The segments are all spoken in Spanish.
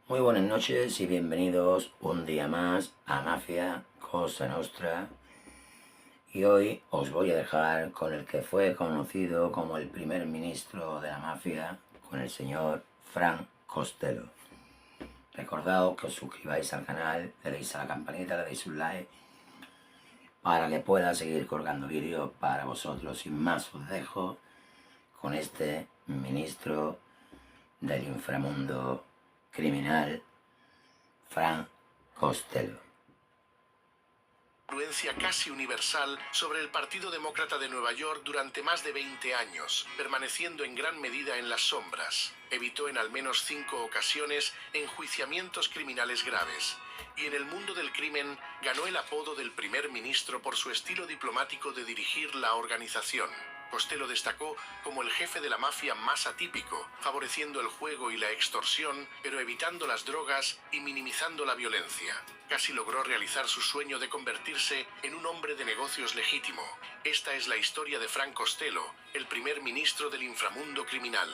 Muy buenas noches y bienvenidos un día más a Mafia Cosa Nostra. Y hoy os voy a dejar con el que fue conocido como el primer ministro de la mafia, con el señor Frank Costello. Recordad que os suscribáis al canal, le deis a la campanita, le deis un like para que pueda seguir colgando vídeos para vosotros. Sin más os dejo con este ministro del inframundo criminal, Frank Costello. Influencia casi universal sobre el Partido Demócrata de Nueva York durante más de 20 años, permaneciendo en gran medida en las sombras. Evitó en al menos 5 ocasiones enjuiciamientos criminales graves, y en el mundo del crimen ganó el apodo del primer ministro por su estilo diplomático de dirigir la organización. Costello destacó como el jefe de la mafia más atípico, favoreciendo el juego y la extorsión, pero evitando las drogas y minimizando la violencia. Casi logró realizar su sueño de convertirse en un hombre de negocios legítimo. Esta es la historia de Frank Costello, el primer ministro del inframundo criminal.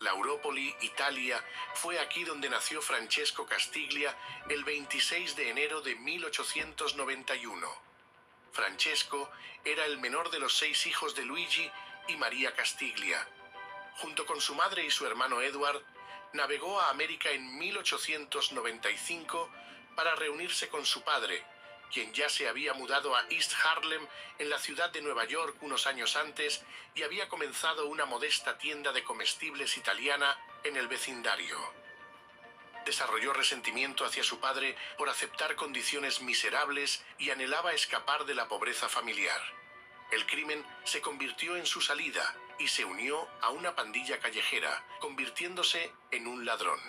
Lauropoli, Italia, fue aquí donde nació Francesco Castiglia el 26 de enero de 1891. Francesco era el menor de los 6 hijos de Luigi y María Castiglia. Junto con su madre y su hermano Edward, navegó a América en 1895 para reunirse con su padre, quien ya se había mudado a East Harlem, en la ciudad de Nueva York, unos años antes, y había comenzado una modesta tienda de comestibles italiana en el vecindario. Desarrolló resentimiento hacia su padre por aceptar condiciones miserables y anhelaba escapar de la pobreza familiar. El crimen se convirtió en su salida y se unió a una pandilla callejera, convirtiéndose en un ladrón.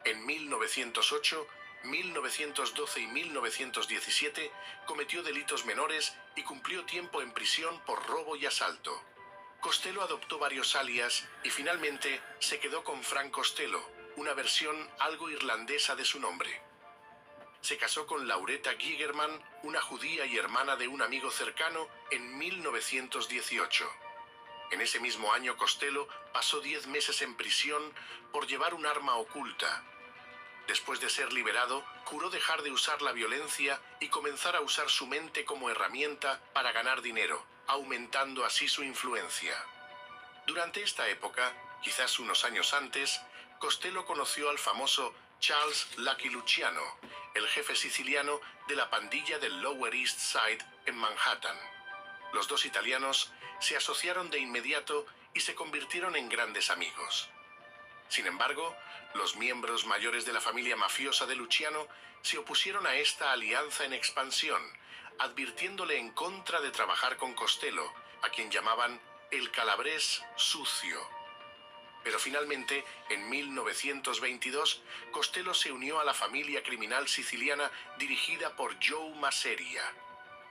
En 1908, 1912 y 1917 cometió delitos menores y cumplió tiempo en prisión por robo y asalto. Costello adoptó varios alias y finalmente se quedó con Frank Costello, una versión algo irlandesa de su nombre. Se casó con Lauretta Gigerman, una judía y hermana de un amigo cercano, en 1918. En ese mismo año Costello pasó 10 meses en prisión por llevar un arma oculta. Después de ser liberado, juró dejar de usar la violencia y comenzar a usar su mente como herramienta para ganar dinero, aumentando así su influencia. Durante esta época, quizás unos años antes, Costello conoció al famoso Charles Lucky Luciano, el jefe siciliano de la pandilla del Lower East Side en Manhattan. Los dos italianos se asociaron de inmediato y se convirtieron en grandes amigos. Sin embargo, los miembros mayores de la familia mafiosa de Luciano se opusieron a esta alianza en expansión, advirtiéndole en contra de trabajar con Costello, a quien llamaban el Calabrés sucio. Pero finalmente, en 1922, Costello se unió a la familia criminal siciliana dirigida por Joe Masseria.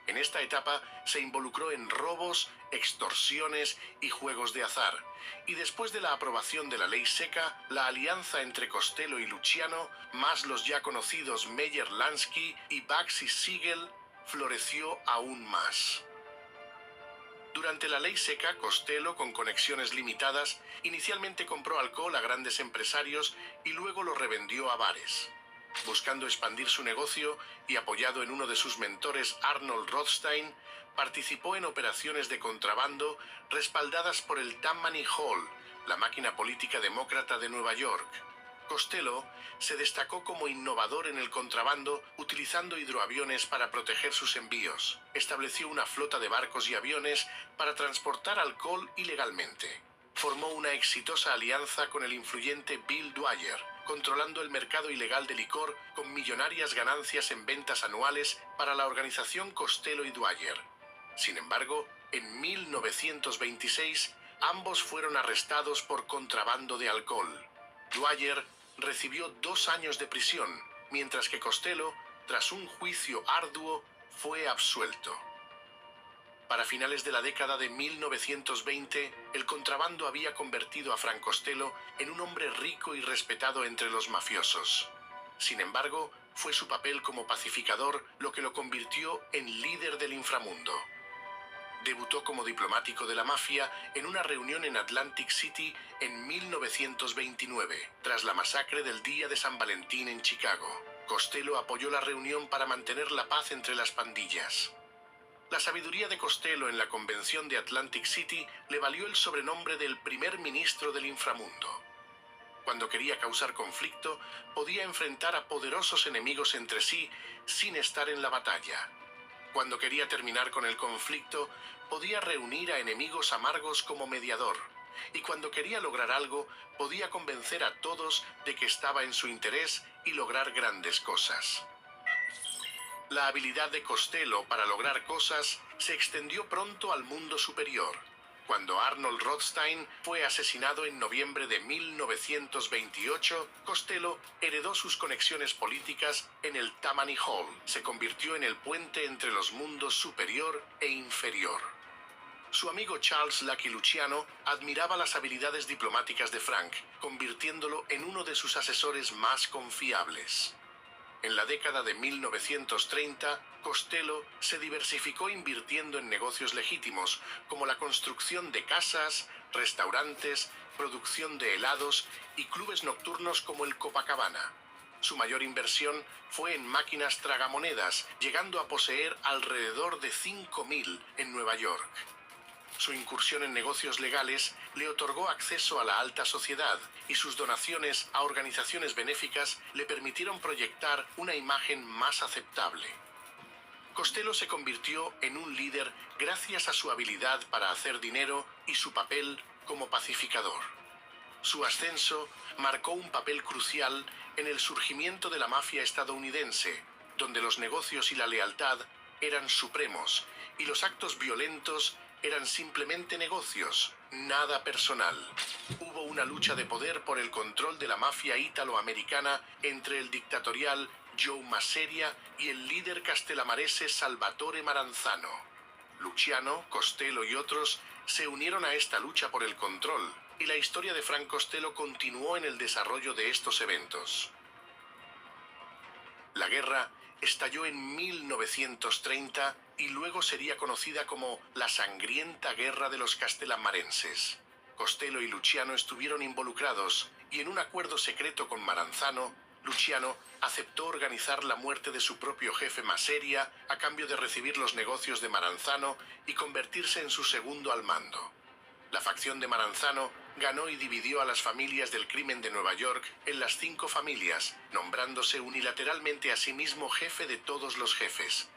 En esta etapa se involucró en robos, extorsiones y juegos de azar, y después de la aprobación de la ley seca, la alianza entre Costello y Luciano, más los ya conocidos Meyer Lansky y Bugsy Siegel, floreció aún más. Durante la ley seca, Costello, con conexiones limitadas, inicialmente compró alcohol a grandes empresarios y luego lo revendió a bares. Buscando expandir su negocio y apoyado en uno de sus mentores, Arnold Rothstein, participó en operaciones de contrabando respaldadas por el Tammany Hall, la máquina política demócrata de Nueva York. Costello se destacó como innovador en el contrabando, utilizando hidroaviones para proteger sus envíos. Estableció una flota de barcos y aviones para transportar alcohol ilegalmente. Formó una exitosa alianza con el influyente Bill Dwyer, controlando el mercado ilegal de licor con millonarias ganancias en ventas anuales para la organización Costello y Dwyer. Sin embargo, en 1926, ambos fueron arrestados por contrabando de alcohol. Dwyer recibió 2 años de prisión, mientras que Costello, tras un juicio arduo, fue absuelto. Para finales de la década de 1920, el contrabando había convertido a Frank Costello en un hombre rico y respetado entre los mafiosos. Sin embargo, fue su papel como pacificador lo que lo convirtió en líder del inframundo. Debutó como diplomático de la mafia en una reunión en Atlantic City en 1929, tras la masacre del Día de San Valentín en Chicago. Costello apoyó la reunión para mantener la paz entre las pandillas. La sabiduría de Costello en la convención de Atlantic City le valió el sobrenombre del primer ministro del inframundo. Cuando quería causar conflicto, podía enfrentar a poderosos enemigos entre sí sin estar en la batalla. Cuando quería terminar con el conflicto, podía reunir a enemigos amargos como mediador. Y cuando quería lograr algo, podía convencer a todos de que estaba en su interés y lograr grandes cosas. La habilidad de Costello para lograr cosas se extendió pronto al mundo superior. Cuando Arnold Rothstein fue asesinado en noviembre de 1928, Costello heredó sus conexiones políticas en el Tammany Hall. Se convirtió en el puente entre los mundos superior e inferior. Su amigo Charles Lucky Luciano admiraba las habilidades diplomáticas de Frank, convirtiéndolo en uno de sus asesores más confiables. En la década de 1930, Costello se diversificó invirtiendo en negocios legítimos, como la construcción de casas, restaurantes, producción de helados y clubes nocturnos como el Copacabana. Su mayor inversión fue en máquinas tragamonedas, llegando a poseer alrededor de 5.000 en Nueva York. Su incursión en negocios legales le otorgó acceso a la alta sociedad y sus donaciones a organizaciones benéficas le permitieron proyectar una imagen más aceptable. Costello se convirtió en un líder gracias a su habilidad para hacer dinero y su papel como pacificador. Su ascenso marcó un papel crucial en el surgimiento de la mafia estadounidense, donde los negocios y la lealtad eran supremos y los actos violentos eran simplemente negocios, nada personal. Hubo una lucha de poder por el control de la mafia ítalo-americana entre el dictatorial Joe Masseria y el líder castellamarese Salvatore Maranzano. Luciano, Costello y otros se unieron a esta lucha por el control, y la historia de Frank Costello continuó en el desarrollo de estos eventos. La guerra estalló en 1930 y luego sería conocida como la sangrienta guerra de los castellamarenses. Costello y Luciano estuvieron involucrados y en un acuerdo secreto con Maranzano, Luciano aceptó organizar la muerte de su propio jefe Masseria a cambio de recibir los negocios de Maranzano y convertirse en su segundo al mando. La facción de Maranzano ganó y dividió a las familias del crimen de Nueva York en las 5 familias, nombrándose unilateralmente a sí mismo jefe de todos los jefes.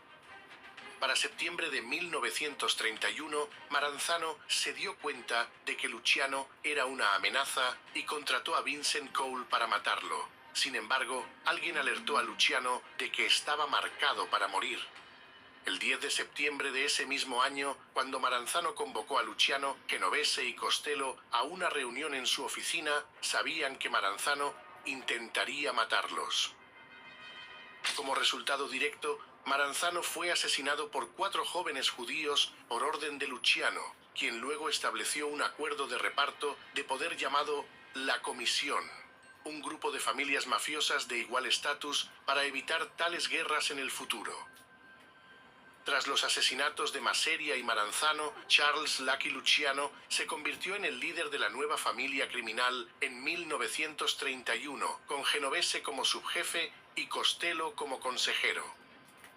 Para septiembre de 1931, Maranzano se dio cuenta de que Luciano era una amenaza y contrató a Vincent Cole para matarlo. Sin embargo, alguien alertó a Luciano de que estaba marcado para morir. El 10 de septiembre de ese mismo año, cuando Maranzano convocó a Luciano, Genovese y Costello a una reunión en su oficina, sabían que Maranzano intentaría matarlos. Como resultado directo, Maranzano fue asesinado por 4 jóvenes judíos por orden de Luciano, quien luego estableció un acuerdo de reparto de poder llamado La Comisión, un grupo de familias mafiosas de igual estatus para evitar tales guerras en el futuro. Tras los asesinatos de Masseria y Maranzano, Charles Lucky Luciano se convirtió en el líder de la nueva familia criminal en 1931, con Genovese como subjefe y Costello como consejero.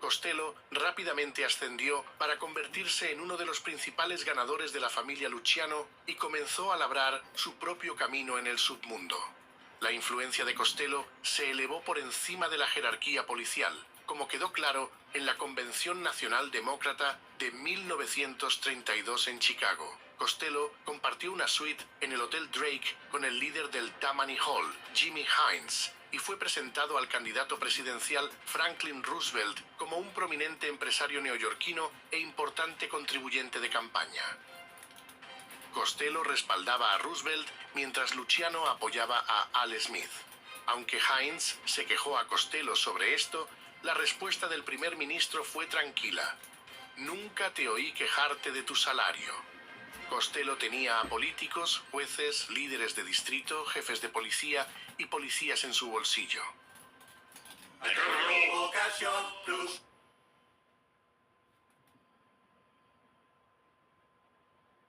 Costello rápidamente ascendió para convertirse en uno de los principales ganadores de la familia Luciano y comenzó a labrar su propio camino en el submundo. La influencia de Costello se elevó por encima de la jerarquía policial, como quedó claro en la Convención Nacional Demócrata de 1932 en Chicago. Costello compartió una suite en el Hotel Drake con el líder del Tammany Hall, Jimmy Hines, y fue presentado al candidato presidencial Franklin Roosevelt como un prominente empresario neoyorquino e importante contribuyente de campaña. Costello respaldaba a Roosevelt mientras Luciano apoyaba a Al Smith. Aunque Hines se quejó a Costello sobre esto, la respuesta del primer ministro fue tranquila. Nunca te oí quejarte de tu salario. Costello tenía a políticos, jueces, líderes de distrito, jefes de policía y policías en su bolsillo.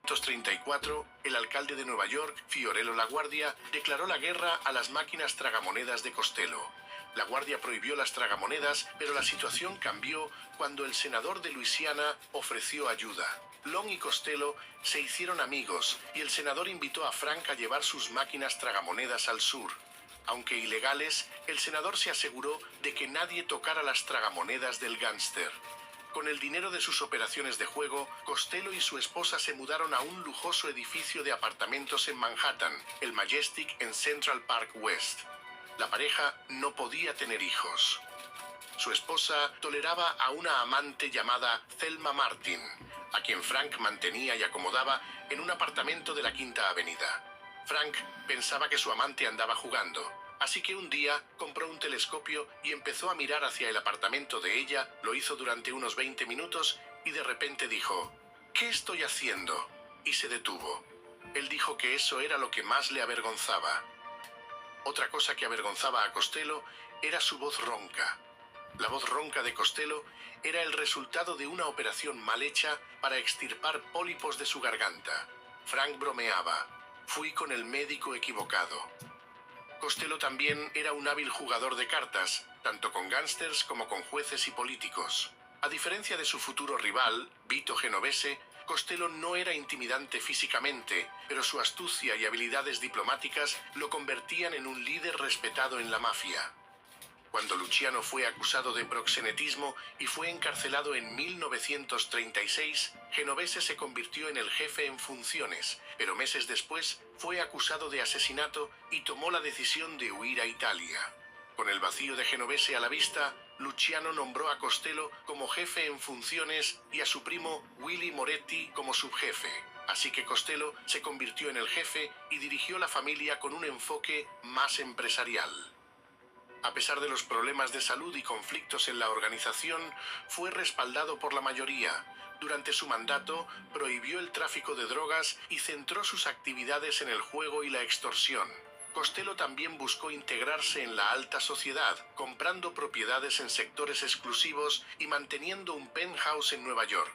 1934, el alcalde de Nueva York, Fiorello LaGuardia, declaró la guerra a las máquinas tragamonedas de Costello. LaGuardia prohibió las tragamonedas, pero la situación cambió cuando el senador de Luisiana ofreció ayuda. Long y Costello se hicieron amigos y el senador invitó a Frank a llevar sus máquinas tragamonedas al sur. Aunque ilegales, el senador se aseguró de que nadie tocara las tragamonedas del gángster. Con el dinero de sus operaciones de juego, Costello y su esposa se mudaron a un lujoso edificio de apartamentos en Manhattan, el Majestic en Central Park West. La pareja no podía tener hijos. Su esposa toleraba a una amante llamada Thelma Martin, a quien Frank mantenía y acomodaba en un apartamento de la Quinta Avenida. Frank pensaba que su amante andaba jugando, así que un día compró un telescopio y empezó a mirar hacia el apartamento de ella. Lo hizo durante unos 20 minutos y de repente dijo: ¿Qué estoy haciendo? Y se detuvo. Él dijo que eso era lo que más le avergonzaba. Otra cosa que avergonzaba a Costello era su voz ronca. La voz ronca de Costello era el resultado de una operación mal hecha para extirpar pólipos de su garganta. Frank bromeaba: fui con el médico equivocado. Costello también era un hábil jugador de cartas, tanto con gángsters como con jueces y políticos. A diferencia de su futuro rival, Vito Genovese, Costello no era intimidante físicamente, pero su astucia y habilidades diplomáticas lo convertían en un líder respetado en la mafia. Cuando Luciano fue acusado de proxenetismo y fue encarcelado en 1936, Genovese se convirtió en el jefe en funciones, pero meses después fue acusado de asesinato y tomó la decisión de huir a Italia. Con el vacío de Genovese a la vista, Luciano nombró a Costello como jefe en funciones y a su primo Willy Moretti como subjefe. Así que Costello se convirtió en el jefe y dirigió la familia con un enfoque más empresarial. A pesar de los problemas de salud y conflictos en la organización, fue respaldado por la mayoría. Durante su mandato, prohibió el tráfico de drogas y centró sus actividades en el juego y la extorsión. Costello también buscó integrarse en la alta sociedad, comprando propiedades en sectores exclusivos y manteniendo un penthouse en Nueva York.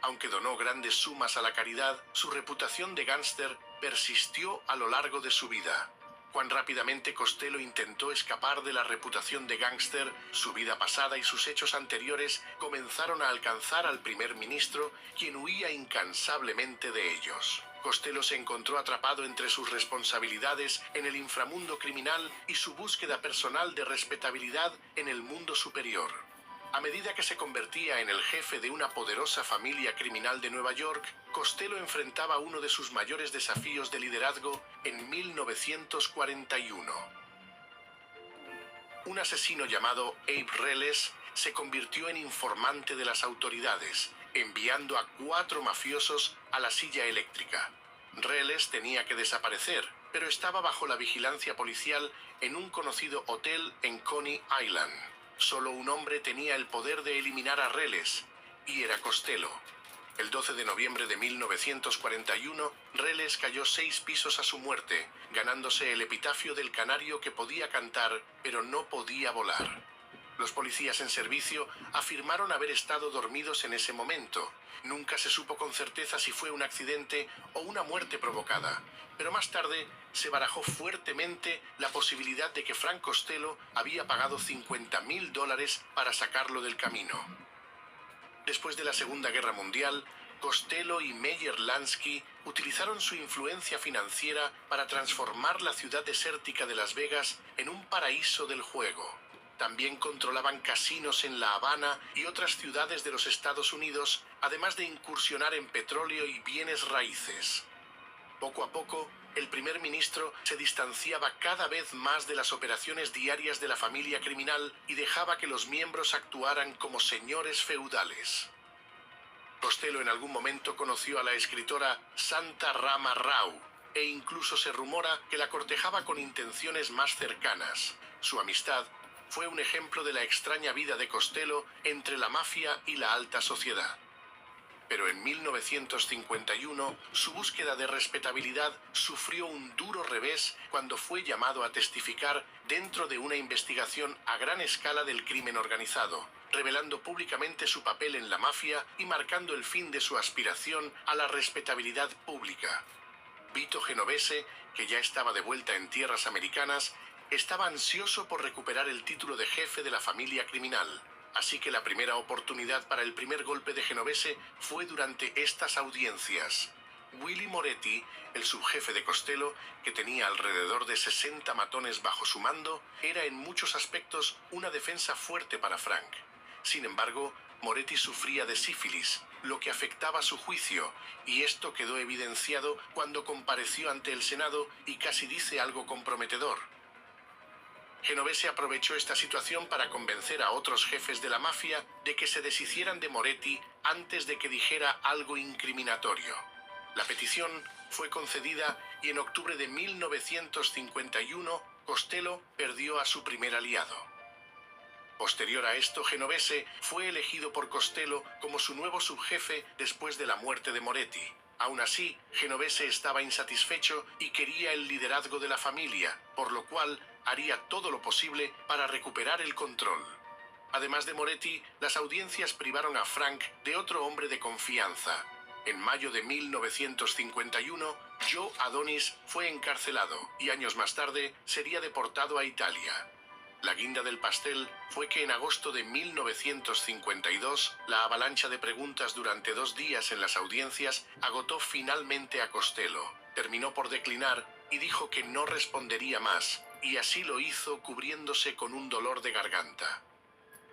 Aunque donó grandes sumas a la caridad, su reputación de gángster persistió a lo largo de su vida. Cuán rápidamente Costello intentó escapar de la reputación de gángster, su vida pasada y sus hechos anteriores comenzaron a alcanzar al primer ministro, quien huía incansablemente de ellos. Costello se encontró atrapado entre sus responsabilidades en el inframundo criminal y su búsqueda personal de respetabilidad en el mundo superior. A medida que se convertía en el jefe de una poderosa familia criminal de Nueva York, Costello enfrentaba uno de sus mayores desafíos de liderazgo en 1941. Un asesino llamado Abe Reles se convirtió en informante de las autoridades, enviando a 4 mafiosos a la silla eléctrica. Reles tenía que desaparecer, pero estaba bajo la vigilancia policial en un conocido hotel en Coney Island. Solo un hombre tenía el poder de eliminar a Reles, y era Costello. El 12 de noviembre de 1941, Reles cayó 6 pisos a su muerte, ganándose el epitafio del canario que podía cantar, pero no podía volar. Los policías en servicio afirmaron haber estado dormidos en ese momento. Nunca se supo con certeza si fue un accidente o una muerte provocada, pero más tarde se barajó fuertemente la posibilidad de que Frank Costello había pagado $50,000 para sacarlo del camino. Después de la Segunda Guerra Mundial, Costello y Meyer Lansky utilizaron su influencia financiera para transformar la ciudad desértica de Las Vegas en un paraíso del juego. También controlaban casinos en La Habana y otras ciudades de los Estados Unidos, además de incursionar en petróleo y bienes raíces. Poco a poco, el primer ministro se distanciaba cada vez más de las operaciones diarias de la familia criminal y dejaba que los miembros actuaran como señores feudales. Costello en algún momento conoció a la escritora Santa Rama Rao, e incluso se rumora que la cortejaba con intenciones más cercanas. Su amistad fue un ejemplo de la extraña vida de Costello entre la mafia y la alta sociedad. Pero en 1951, su búsqueda de respetabilidad sufrió un duro revés cuando fue llamado a testificar dentro de una investigación a gran escala del crimen organizado. revelando públicamente su papel en la mafia y marcando el fin de su aspiración a la respetabilidad pública. Vito Genovese, que ya estaba de vuelta en tierras americanas, estaba ansioso por recuperar el título de jefe de la familia criminal, así que la primera oportunidad para el primer golpe de Genovese fue durante estas audiencias. Willie Moretti, el subjefe de Costello, que tenía alrededor de 60 matones bajo su mando, era en muchos aspectos una defensa fuerte para Frank. Sin embargo, Moretti sufría de sífilis, lo que afectaba su juicio, y esto quedó evidenciado cuando compareció ante el Senado y casi dice algo comprometedor. Genovese aprovechó esta situación para convencer a otros jefes de la mafia de que se deshicieran de Moretti antes de que dijera algo incriminatorio. La petición fue concedida y en octubre de 1951 Costello perdió a su primer aliado. Posterior a esto, Genovese fue elegido por Costello como su nuevo subjefe después de la muerte de Moretti. Aún así, Genovese estaba insatisfecho y quería el liderazgo de la familia, por lo cual haría todo lo posible para recuperar el control. Además de Moretti, las audiencias privaron a Frank de otro hombre de confianza. En mayo de 1951, Joe Adonis fue encarcelado y años más tarde sería deportado a Italia. La guinda del pastel fue que en agosto de 1952, la avalancha de preguntas durante 2 días en las audiencias agotó finalmente a Costello. Terminó por declinar y dijo que no respondería más, y así lo hizo cubriéndose con un dolor de garganta.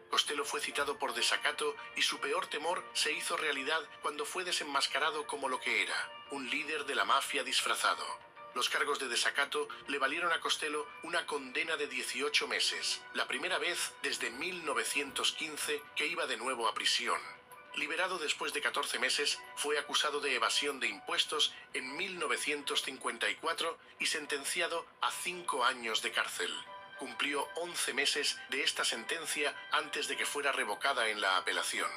Costello fue citado por desacato y su peor temor se hizo realidad cuando fue desenmascarado como lo que era, un líder de la mafia disfrazado. Los cargos de desacato le valieron a Costello una condena de 18 meses, la primera vez desde 1915 que iba de nuevo a prisión. Liberado después de 14 meses, fue acusado de evasión de impuestos en 1954 y sentenciado a 5 años de cárcel. Cumplió 11 meses de esta sentencia antes de que fuera revocada en la apelación.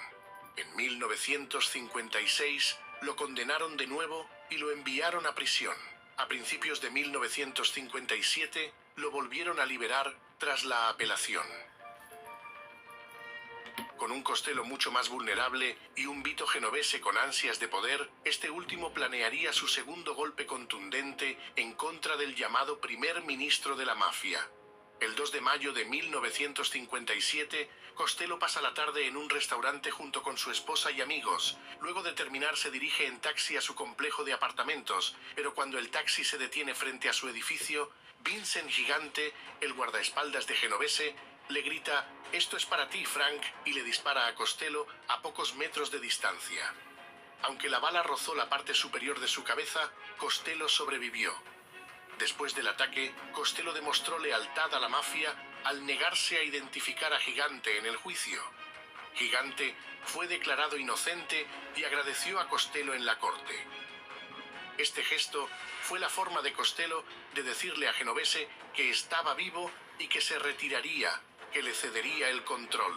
En 1956 lo condenaron de nuevo y lo enviaron a prisión. A principios de 1957 lo volvieron a liberar tras la apelación. Con un Costello mucho más vulnerable y un Vito Genovese con ansias de poder, este último planearía su segundo golpe contundente en contra del llamado primer ministro de la mafia. El 2 de mayo de 1957, Costello pasa la tarde en un restaurante junto con su esposa y amigos. Luego de terminar se dirige en taxi a su complejo de apartamentos, pero cuando el taxi se detiene frente a su edificio, Vincent Gigante, el guardaespaldas de Genovese, le grita «Esto es para ti, Frank», y le dispara a Costello a pocos metros de distancia. Aunque la bala rozó la parte superior de su cabeza, Costello sobrevivió. Después del ataque, Costello demostró lealtad a la mafia al negarse a identificar a Gigante en el juicio. Gigante fue declarado inocente y agradeció a Costello en la corte. Este gesto fue la forma de Costello de decirle a Genovese que estaba vivo y que se retiraría, que le cedería el control.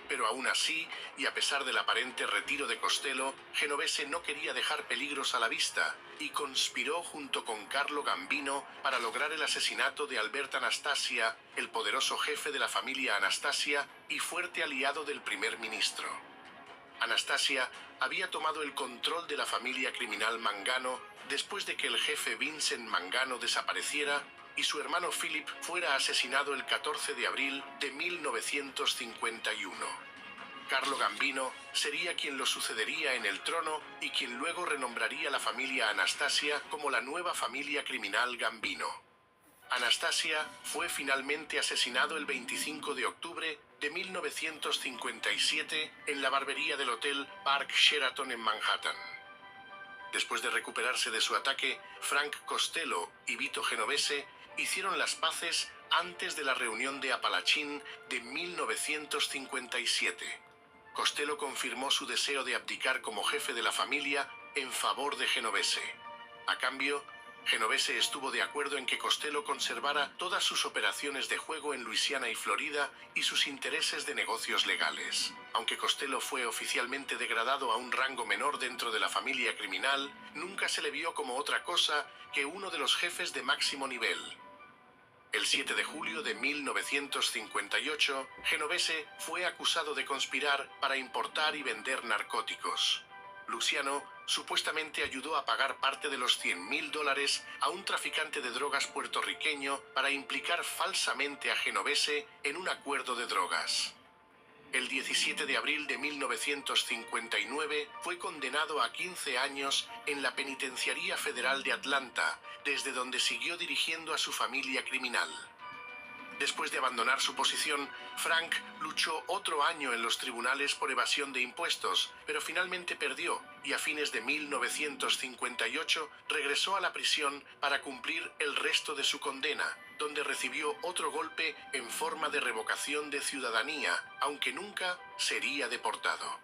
Pero aún así, y a pesar del aparente retiro de Costello, Genovese no quería dejar peligros a la vista y conspiró junto con Carlo Gambino para lograr el asesinato de Albert Anastasia, el poderoso jefe de la familia Anastasia y fuerte aliado del primer ministro. Anastasia había tomado el control de la familia criminal Mangano después de que el jefe Vincent Mangano desapareciera y su hermano Philip fuera asesinado el 14 de abril de 1951. Carlo Gambino sería quien lo sucedería en el trono y quien luego renombraría la familia Anastasia como la nueva familia criminal Gambino. Anastasia fue finalmente asesinado el 25 de octubre de 1957 en la barbería del Hotel Park Sheraton en Manhattan. Después de recuperarse de su ataque, Frank Costello y Vito Genovese hicieron las paces antes de la reunión de Apalachín de 1957. Costello confirmó su deseo de abdicar como jefe de la familia en favor de Genovese. A cambio, Genovese estuvo de acuerdo en que Costello conservara todas sus operaciones de juego en Luisiana y Florida y sus intereses de negocios legales. Aunque Costello fue oficialmente degradado a un rango menor dentro de la familia criminal, nunca se le vio como otra cosa que uno de los jefes de máximo nivel. El 7 de julio de 1958, Genovese fue acusado de conspirar para importar y vender narcóticos. Luciano supuestamente ayudó a pagar parte de los $100.000 a un traficante de drogas puertorriqueño para implicar falsamente a Genovese en un acuerdo de drogas. El 17 de abril de 1959 fue condenado a 15 años en la Penitenciaría Federal de Atlanta, desde donde siguió dirigiendo a su familia criminal. Después de abandonar su posición, Frank luchó otro año en los tribunales por evasión de impuestos, pero finalmente perdió y a fines de 1958 regresó a la prisión para cumplir el resto de su condena, donde recibió otro golpe en forma de revocación de ciudadanía, aunque nunca sería deportado.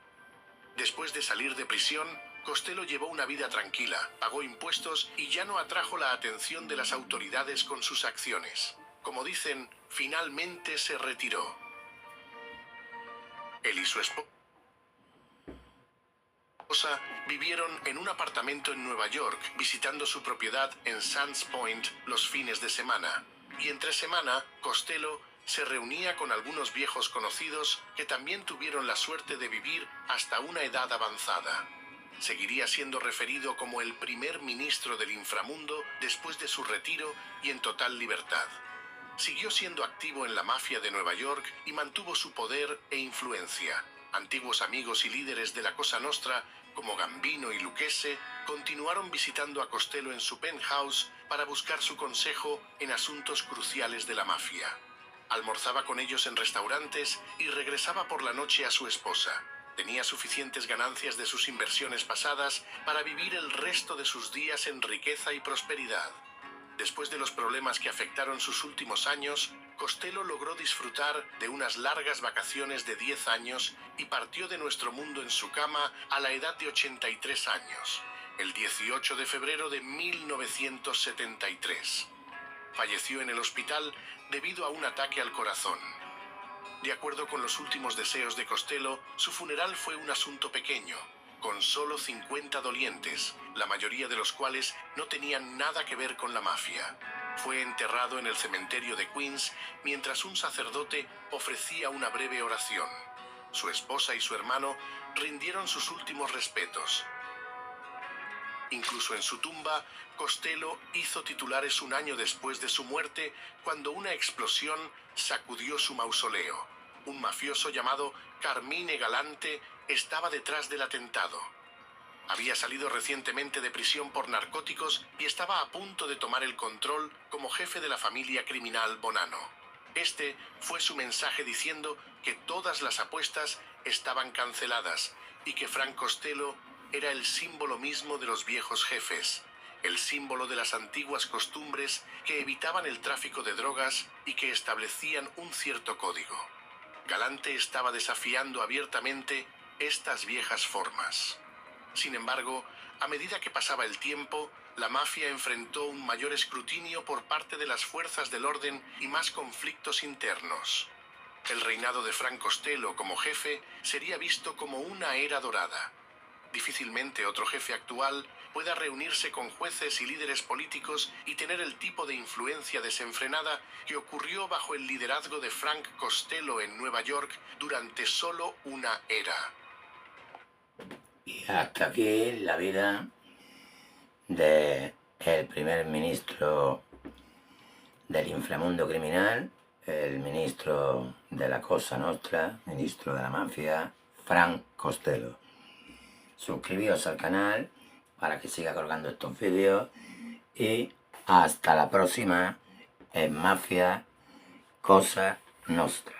Después de salir de prisión, Costello llevó una vida tranquila, pagó impuestos y ya no atrajo la atención de las autoridades con sus acciones. Como dicen, finalmente se retiró. Él y su esposa vivieron en un apartamento en Nueva York, visitando su propiedad en Sands Point los fines de semana. Y entre semana, Costello se reunía con algunos viejos conocidos que también tuvieron la suerte de vivir hasta una edad avanzada. Seguiría siendo referido como el primer ministro del inframundo después de su retiro y en total libertad. Siguió siendo activo en la mafia de Nueva York y mantuvo su poder e influencia. Antiguos amigos y líderes de la Cosa Nostra, como Gambino y Lucchese, continuaron visitando a Costello en su penthouse para buscar su consejo en asuntos cruciales de la mafia. Almorzaba con ellos en restaurantes y regresaba por la noche a su esposa. Tenía suficientes ganancias de sus inversiones pasadas para vivir el resto de sus días en riqueza y prosperidad. Después de los problemas que afectaron sus últimos años, Costello logró disfrutar de unas largas vacaciones de 10 años y partió de nuestro mundo en su cama a la edad de 83 años, el 18 de febrero de 1973. Falleció en el hospital debido a un ataque al corazón. De acuerdo con los últimos deseos de Costello, su funeral fue un asunto pequeño, con solo 50 dolientes, la mayoría de los cuales no tenían nada que ver con la mafia. Fue enterrado en el cementerio de Queens mientras un sacerdote ofrecía una breve oración. Su esposa y su hermano rindieron sus últimos respetos. Incluso en su tumba, Costello hizo titulares un año después de su muerte, cuando una explosión sacudió su mausoleo. Un mafioso llamado Carmine Galante estaba detrás del atentado. Había salido recientemente de prisión por narcóticos y estaba a punto de tomar el control como jefe de la familia criminal Bonanno. Este fue su mensaje diciendo que todas las apuestas estaban canceladas y que Frank Costello era el símbolo mismo de los viejos jefes, el símbolo de las antiguas costumbres que evitaban el tráfico de drogas y que establecían un cierto código. Galante estaba desafiando abiertamente estas viejas formas. Sin embargo, a medida que pasaba el tiempo, la mafia enfrentó un mayor escrutinio por parte de las fuerzas del orden y más conflictos internos. El reinado de Frank Costello como jefe sería visto como una era dorada. Difícilmente otro jefe actual pueda reunirse con jueces y líderes políticos y tener el tipo de influencia desenfrenada que ocurrió bajo el liderazgo de Frank Costello en Nueva York durante solo una era. Y hasta aquí la vida del primer ministro del inframundo criminal, el ministro de la Cosa Nostra, ministro de la mafia, Frank Costello. Suscribíos al canal para que siga colgando estos vídeos y hasta la próxima en Mafia Cosa Nostra.